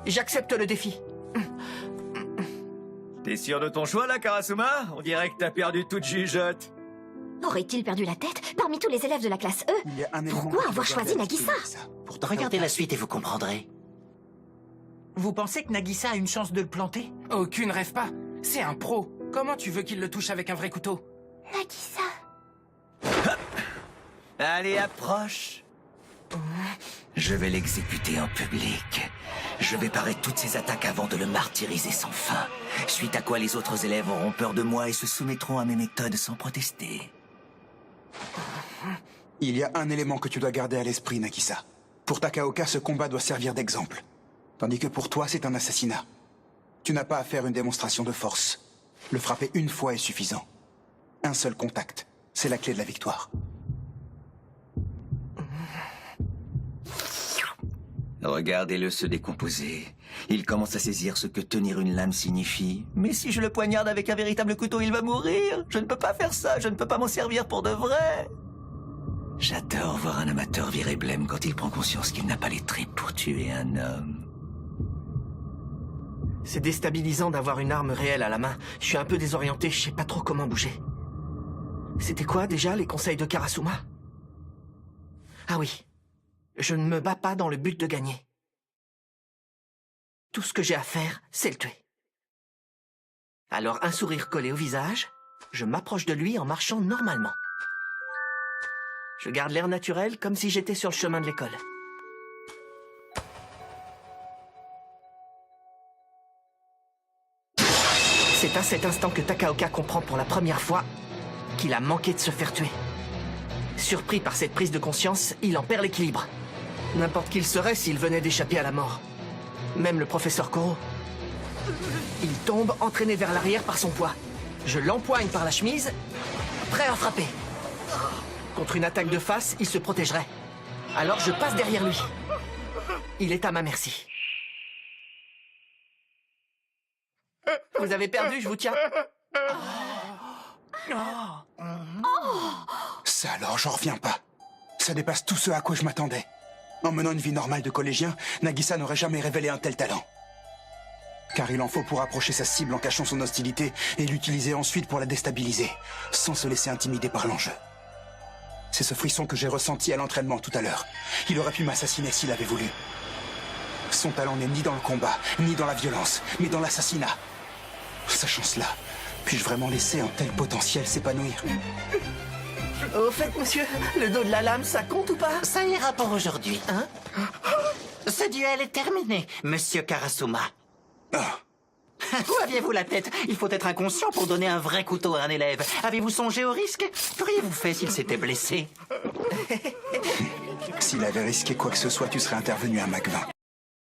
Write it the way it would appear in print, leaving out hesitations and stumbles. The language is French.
J'accepte le défi. T'es sûr de ton choix, là, Karasuma? On dirait que t'as perdu toute jugeote. Aurait-il perdu la tête parmi tous les élèves de la classe E? Il y a un élément Pourquoi que tu avoir dois choisi garder à Nagisa? l'esprit, Pour ta Regardez la suite et vous comprendrez. Vous pensez que Nagisa a une chance de le planter? Aucune rêve pas. C'est un pro. Comment tu veux qu'il le touche avec un vrai couteau? Nagisa. Allez, approche. Je vais l'exécuter en public. Je vais parer toutes ses attaques avant de le martyriser sans fin. Suite à quoi les autres élèves auront peur de moi et se soumettront à mes méthodes sans protester. Il y a un élément que tu dois garder à l'esprit, Nagisa. Pour Takaoka, ce combat doit servir d'exemple. Tandis que pour toi, c'est un assassinat. Tu n'as pas à faire une démonstration de force. Le frapper une fois est suffisant. Un seul contact, c'est la clé de la victoire. Regardez-le se décomposer. Il commence à saisir ce que tenir une lame signifie. Mais si je le poignarde avec un véritable couteau, il va mourir. Je ne peux pas faire ça, je ne peux pas m'en servir pour de vrai. J'adore voir un amateur virer blême quand il prend conscience qu'il n'a pas les tripes pour tuer un homme. C'est déstabilisant d'avoir une arme réelle à la main. Je suis un peu désorienté, je sais pas trop comment bouger. C'était quoi déjà les conseils de Karasuma? Ah oui. Je ne me bats pas dans le but de gagner. Tout ce que j'ai à faire, c'est le tuer. Alors un sourire collé au visage, je m'approche de lui en marchant normalement. Je garde l'air naturel comme si j'étais sur le chemin de l'école. C'est à cet instant que Takaoka comprend pour la première fois qu'il a manqué de se faire tuer. Surpris par cette prise de conscience, il en perd l'équilibre. N'importe qui le serait s'il venait d'échapper à la mort. Même le professeur Koro. Il tombe, entraîné vers l'arrière par son poids. Je l'empoigne par la chemise, prêt à frapper. Contre une attaque de face, il se protégerait. Alors je passe derrière lui. Il est à ma merci. Vous avez perdu, je vous tiens. Ça alors, j'en reviens pas. Ça dépasse tout ce à quoi je m'attendais. En menant une vie normale de collégien, Nagisa n'aurait jamais révélé un tel talent. Car il en faut pour approcher sa cible en cachant son hostilité et l'utiliser ensuite pour la déstabiliser, sans se laisser intimider par l'enjeu. C'est ce frisson que j'ai ressenti à l'entraînement tout à l'heure. Il aurait pu m'assassiner s'il avait voulu. Son talent n'est ni dans le combat, ni dans la violence, mais dans l'assassinat. Sachant cela, puis-je vraiment laisser un tel potentiel s'épanouir? Au fait, monsieur, le dos de la lame, ça compte ou pas? Ça ira pour aujourd'hui. Hein? Ce duel est terminé, monsieur Karasuma. Ah, Où aviez-vous la tête? Il faut être inconscient pour donner un vrai couteau à un élève. Avez-vous songé au risque? Qu'auriez-vous fait s'il s'était blessé? s'il avait risqué quoi que ce soit, tu serais intervenu à Mach 20.